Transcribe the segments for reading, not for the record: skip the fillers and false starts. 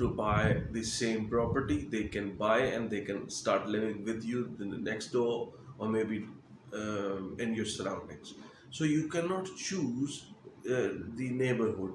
to buy the same property, they can buy and they can start living with you in the next door, or maybe in your surroundings. So you cannot choose the neighborhood.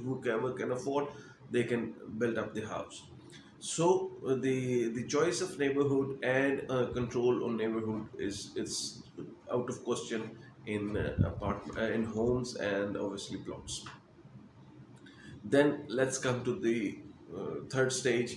Whoever can afford, they can build up the house. So the choice of neighborhood and control on neighborhood is it's out of question in in homes and obviously plots. Then let's come to the third stage.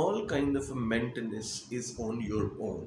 All kind of maintenance is on your own.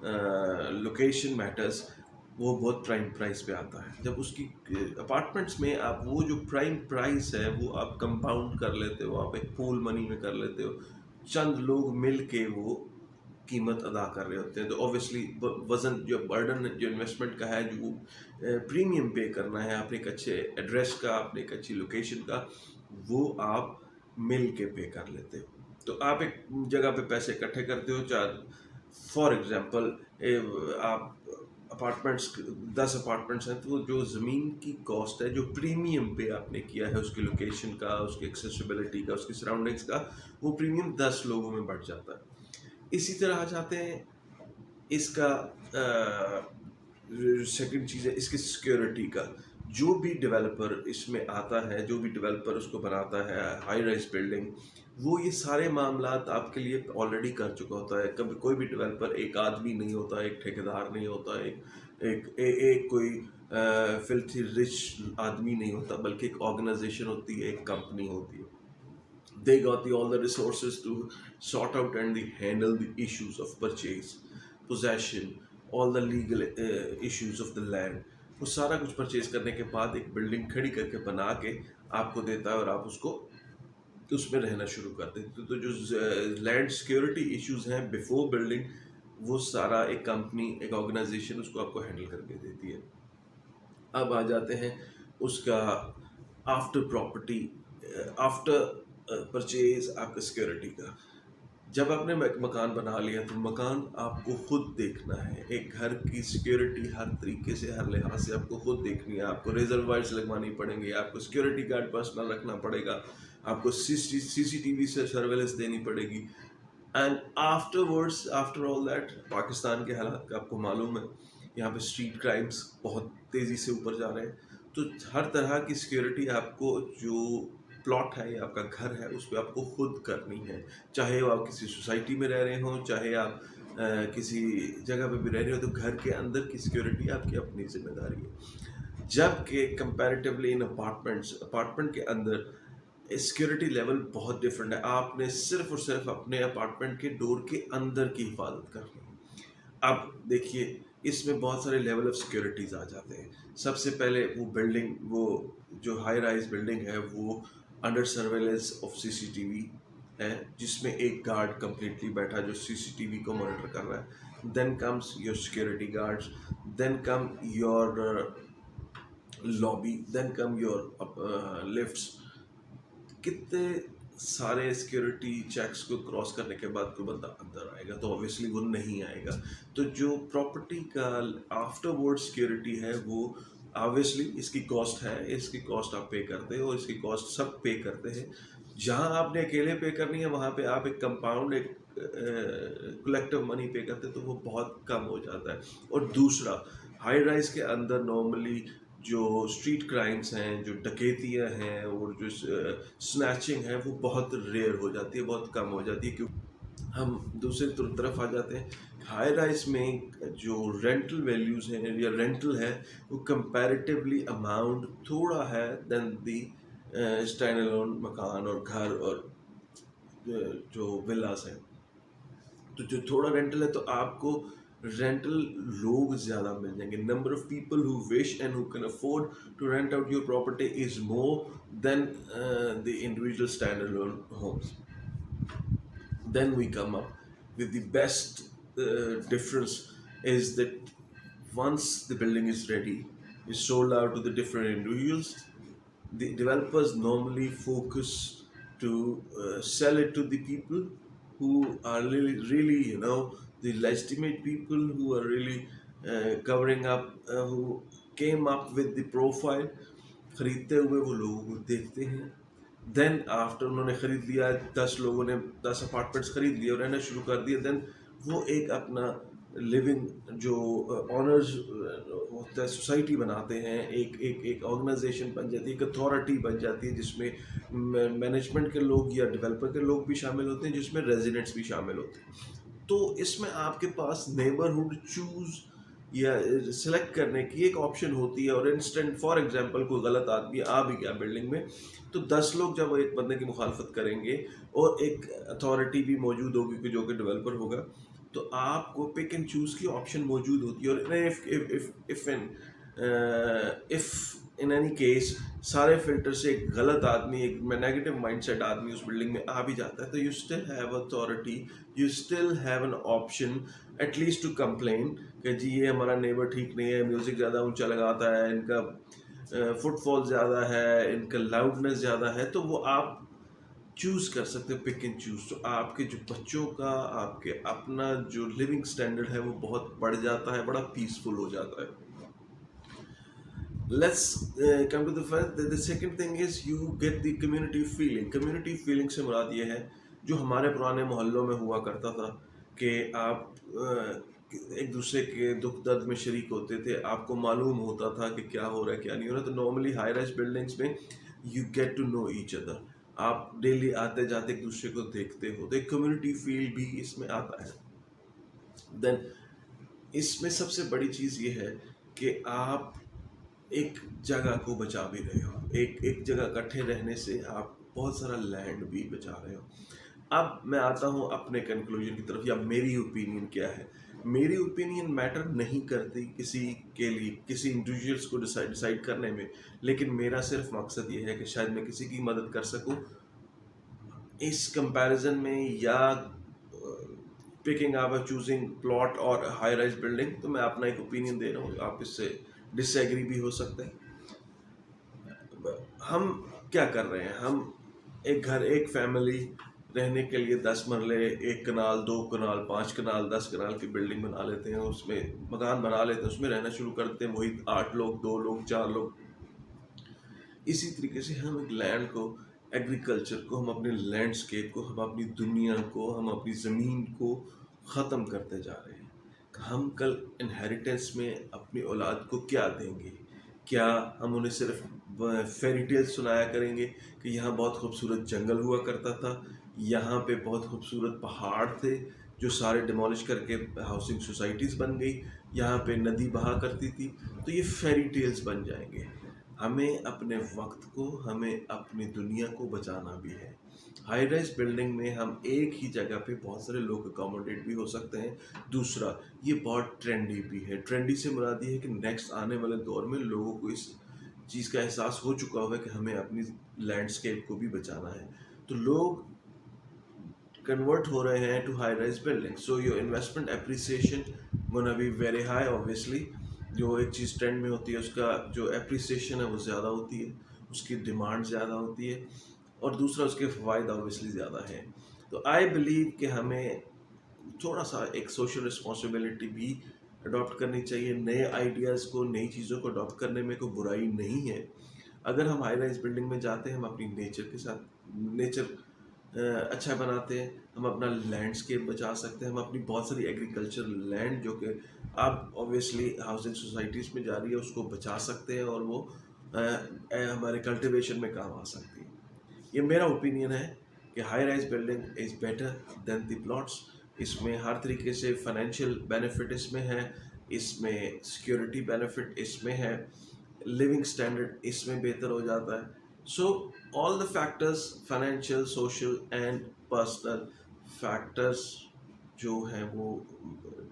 Location matters, وہ بہت prime price پہ آتا ہے. جب اس کی apartments میں آپ وہ جو پرائم پرائس ہے وہ آپ کمپاؤنڈ کر لیتے ہو، آپ ایک پول منی میں کر لیتے ہو، چند لوگ مل کے وہ قیمت ادا کر رہے ہوتے ہیں، تو اوبیسلی وزن جو برڈن جو انویسٹمنٹ کا ہے، جو پریمیم پے کرنا ہے آپ نے ایک اچھے ایڈریس کا، آپ نے ایک اچھی لوکیشن کا، وہ آپ مل کے پے کر لیتے ہو. تو آپ ایک جگہ پہ پیسے اکٹھے کرتے ہو، چار فار ایگزامپل آپ اپارٹمنٹس 10 اپارٹمنٹس ہیں، تو جو زمین کی کاسٹ ہے، جو پریمیم پہ آپ نے کیا ہے اس کی لوکیشن کا، اس کی ایکسیسیبلٹی کا، اس کی سراؤنڈنگس کا، وہ پریمیم 10 لوگوں میں بڑھ جاتا ہے. اسی طرح آ جاتے ہیں اس کا سیکنڈ چیز ہے اس کی سیکیورٹی کا. جو بھی ڈیولپر اس میں آتا ہے، جو بھی ڈیولپر اس کو بناتا ہے ہائی رائز بلڈنگ، وہ یہ سارے معاملات آپ کے لیے آلریڈی کر چکا ہوتا ہے. کبھی کوئی بھی ڈیولپر ایک آدمی نہیں ہوتا، ایک ٹھیکیدار نہیں ہوتا، ایک کوئی فلتھی رچ آدمی نہیں ہوتا، بلکہ ایک آرگنائزیشن ہوتی ہے، ایک کمپنی ہوتی ہے. They got all the resources to sort out and handle the issues of purchase, possession, all the legal issues of the land. وہ سارا کچھ پرچیز کرنے کے بعد ایک بلڈنگ کھڑی کر کے بنا کے آپ کو دیتا ہے، اور آپ اس کو اس میں رہنا شروع کر دیتے. تو جو لینڈ سیکیورٹی ایشوز ہیں بیفور بلڈنگ، وہ سارا ایک کمپنی، ایک آرگنائزیشن اس کو آپ کو ہینڈل کر کے دیتی ہے. اب آ جاتے ہیں اس کا آفٹر پراپرٹی، آفٹر پرچیز آپ کا سیکیورٹی کا. جب آپ نے مکان بنا لیا تو مکان آپ کو خود دیکھنا ہے. ایک گھر کی سیکیورٹی ہر طریقے سے، ہر لحاظ سے آپ کو خود دیکھنی ہے. آپ کو ریزر وائرس لگوانی پڑیں گی، آپ کو سیکیورٹی گارڈ پرسنل رکھنا پڑے گا، آپ کو سی سی ٹی وی سے سرویلنس دینی پڑے گی. And after words, after all that, Pakistan کے حالات کا آپ کو معلوم ہے، یہاں پہ اسٹریٹ کرائمس بہت تیزی سے اوپر جا رہے ہیں. تو ہر طرح کی سیکیورٹی آپ کو، جو پلاٹ ہے یا آپ کا گھر ہے، اس پہ آپ کو خود کرنی ہے. چاہے وہ آپ کسی سوسائٹی میں رہ رہے ہوں، چاہے آپ کسی جگہ پہ بھی رہ رہے ہو، تو گھر کے اندر کی سیکیورٹی آپ کی اپنی ذمہ داری ہے. جبکہ کمپیریٹیولی ان اپارٹمنٹ کے اندر سیکیورٹی لیول بہت ڈفرینٹ ہے. آپ نے صرف اور صرف اپنے اپارٹمنٹ کے ڈور کے اندر کی حفاظت کرنی ہے. اب دیکھیے اس میں بہت سارے لیول آف سیکیورٹیز آ جاتے ہیں. سب سے پہلے وہ بلڈنگ، وہ جو ہائی رائز بلڈنگ ہے، وہ under surveillance of C C T V ہے، جس میں ایک گارڈ کمپلیٹلی بیٹھا جو سی سی ٹی وی کو مانیٹر کر رہا ہے. Then comes your security guards, then come your lobby, then come your lifts. کتنے سارے سیکیورٹی چیکس کو کراس کرنے کے بعد کوئی بندہ اندر آئے گا؟ تو اوبیسلی وہ نہیں آئے گا. تو جو پراپرٹی کا آفٹر ورڈ سیکیورٹی ہے، وہ آبویسلی اس کی کاسٹ ہے، اس کی کاسٹ آپ پے کرتے ہو، اس کی کاسٹ سب پے کرتے ہیں. جہاں آپ نے اکیلے پے کرنی ہے، وہاں پہ آپ ایک کمپاؤنڈ، ایک کلیکٹیو منی پے کرتے، تو وہ بہت کم ہو جاتا ہے. اور دوسرا، ہائی رائز کے اندر نارملی جو اسٹریٹ کرائمس ہیں، جو ڈکیتیاں ہیں، اور جو سنیچنگ ہے، وہ بہت ریئر ہو جاتی ہے، بہت کم ہو جاتی ہے. کیونکہ ہم دوسری طرف آ جاتے ہیں، ہائی رائز میں جو رینٹل ویلیوز ہیں یا رینٹل ہے، وہ کمپیریٹیولی اماؤنٹ تھوڑا ہے دین دی اسٹینڈ الون مکان اور گھر اور جو ولاز ہیں. تو جو تھوڑا رینٹل ہے، تو آپ کو رینٹل لوگ زیادہ مل جائیں گے. Number of people who wish and who can afford to rent out your property is more than the individual stand alone homes. Then we come up with the best difference is that once the building is ready, is sold out to the different individuals, the developers normally focus to sell it to the people who are really, the legitimate people who are really covering up, who came up with the profile. خریدتے ہوئے وہ لوگوں کو دیکھتے ہیں. Then after انہوں نے خرید لیا، 10 لوگوں نے 10 اپارٹمنٹس خرید لیے اور رہنا شروع کر دیا، دین وہ ایک اپنا لیونگ جو آنرز ہوتا ہے سوسائٹی بناتے ہیں، ایک آرگنائزیشن بن جاتی ہے، ایک اتھارٹی بن جاتی ہے، جس میں مینجمنٹ کے لوگ یا ڈیولپر کے لوگ بھی شامل ہوتے ہیں، جس میں ریزیڈنٹس بھی شامل ہوتے ہیں. تو اس میں آپ کے پاس نیبرہڈ چوز یا سلیکٹ کرنے کی ایک آپشن ہوتی ہے. اور انسٹنٹ فار ایگزامپل کوئی غلط آدمی آ بھی گیا بلڈنگ میں، تو 10 لوگ جب ایک بندے کی مخالفت کریں گے، اور ایک اتھارٹی بھی موجود ہوگی جو کہ ڈیولپر ہوگا، تو آپ کو پک اینڈ چوز کی آپشن موجود ہوتی ہے. اور if in any case سارے فلٹر سے ایک غلط آدمی, ایک نیگیٹو مائنڈ سیٹ آدمی اس بلڈنگ میں آ بھی جاتا ہے, تو you still have authority, you still have an option at least to complain کہ جی یہ ہمارا نیبر ٹھیک نہیں ہے, میوزک زیادہ اونچا لگاتا ہے, ان کا فٹ فال زیادہ ہے, ان کا لاؤڈنس زیادہ ہے. تو وہ آپ چوز کر سکتے ہیں, پک اینڈ چوز. تو آپ کے جو بچوں کا, آپ کے اپنا جو لیونگ اسٹینڈرڈ ہے وہ بہت بڑھ جاتا ہے, بڑا پیسفل ہو جاتا ہے. Let's come to the first. The second thing is you get the community feeling. Community feeling سے مراد یہ ہے جو ہمارے پرانے محلوں میں ہوا کرتا تھا کہ آپ ایک دوسرے کے دکھ درد میں شریک ہوتے تھے, آپ کو معلوم ہوتا تھا کہ کیا ہو رہا ہے کیا نہیں ہو رہا. تو نارملی ہائی رائز بلڈنگس میں you get to know each other, آپ ڈیلی آتے جاتے ایک دوسرے کو دیکھتے ہو, تو ایک کمیونٹی فیل بھی اس میں آتا ہے. دین اس میں سب سے بڑی چیز یہ ہے کہ آپ ایک جگہ کو بچا بھی رہے ہو, ایک جگہ اکٹھے رہنے سے آپ بہت سارا لینڈ بھی بچا رہے ہو. اب میں آتا ہوں اپنے کنکلوژن کی طرف, یا میری اوپینین کیا ہے. میری اوپینین میٹر نہیں کرتی کسی کے لیے, کسی انڈیویجولس کو ڈیسائیڈ کرنے میں, لیکن میرا صرف مقصد یہ ہے کہ شاید میں کسی کی مدد کر سکوں اس کمپیریزن میں, یا پکنگ آپ چوزنگ پلاٹ اور ہائی رائز بلڈنگ. تو میں اپنا ایک اوپینین دے رہا ہوں, آپ اس سے ڈس ایگری بھی ہو سکتے ہیں. ہم کیا کر رہے ہیں, ہم ایک گھر, ایک فیملی رہنے کے لیے 10 مرلے, 1 کنال, 2 کنال, 5 کنال, 10 کنال کی بلڈنگ بنا لیتے ہیں, اس میں مکان بنا لیتے ہیں, اس میں رہنا شروع کرتے ہیں, وہی 8 لوگ, 2 لوگ, 4 لوگ. اسی طریقے سے ہم ایک لینڈ کو, ایگریکلچر کو, ہم اپنے لینڈسکیپ کو, ہم اپنی دنیا کو, ہم اپنی زمین کو ختم کرتے جا رہے ہیں. ہم کل انہیریٹنس میں اپنی اولاد کو کیا دیں گے؟ کیا ہم انہیں صرف فیری ٹیل سنایا کریں گے کہ یہاں بہت خوبصورت جنگل ہوا کرتا تھا, یہاں پہ بہت خوبصورت پہاڑ تھے جو سارے ڈیمولش کر کے ہاؤسنگ سوسائٹیز بن گئی, یہاں پہ ندی بہا کرتی تھی. تو یہ فیری ٹیلز بن جائیں گے. ہمیں اپنے وقت کو, ہمیں اپنی دنیا کو بچانا بھی ہے. ہائی رائز بلڈنگ میں ہم ایک ہی جگہ پہ بہت سارے لوگ اکاموڈیٹ بھی ہو سکتے ہیں. دوسرا, یہ بہت ٹرینڈی بھی ہے. ٹرینڈی سے مراد یہ ہے کہ نیکسٹ آنے والے دور میں لوگوں کو اس چیز کا احساس ہو چکا ہوا ہے کہ ہمیں اپنی لینڈسکیپ کو بھی بچانا ہے. تو لوگ کنورٹ ہو رہے ہیں to high rise building. So your investment appreciation gonna be very high. Obviously جو ایک چیز ٹرینڈ میں ہوتی ہے اس کا جو اپریسیشن ہے وہ زیادہ ہوتی ہے, اس کی ڈیمانڈ زیادہ ہوتی ہے, اور دوسرا اس کے فوائد اوبیسلی زیادہ ہیں. تو آئی بلیو کہ ہمیں تھوڑا سا ایک سوشل رسپانسبلٹی بھی اڈاپٹ کرنی چاہیے. نئے آئیڈیاز کو, نئی چیزوں کو اڈاپٹ کرنے میں کوئی برائی نہیں ہے. اگر ہم ہائی رائز بلڈنگ میں جاتے ہیں, ہم اپنی نیچر کے ساتھ, نیچر اچھا بناتے ہیں, ہم اپنا لینڈسکیپ بچا سکتے ہیں, ہم اپنی بہت ساری ایگریکلچر لینڈ جو کہ اب اوبیسلی ہاؤسنگ سوسائٹیز میں جا رہی ہے اس کو بچا سکتے ہیں, اور وہ ہمارے کلٹیویشن میں کام آ سکتی ہے. یہ میرا اوپینین ہے کہ high rise building is better than the plots. اس میں ہر طریقے سے فائنینشیل بینیفٹ اس میں ہے, اس میں سیکیورٹی بینیفٹ اس میں ہے, لیونگ اسٹینڈرڈ اس میں بہتر ہو جاتا ہے. So all the factors, financial, social and personal factors جو ہیں وہ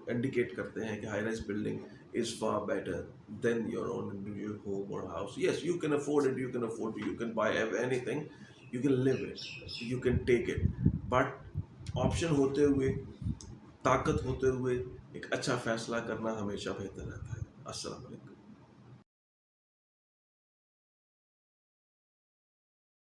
انڈیکیٹ کرتے ہیں کہ high rise building is far better than your own individual home or house. Yes, you can afford it, you can buy anything, you can live it, you can take it. But option ہوتے ہوئے, طاقت ہوتے ہوئے ایک اچھا فیصلہ کرنا ہمیشہ بہتر رہتا ہے. السلام علیکم.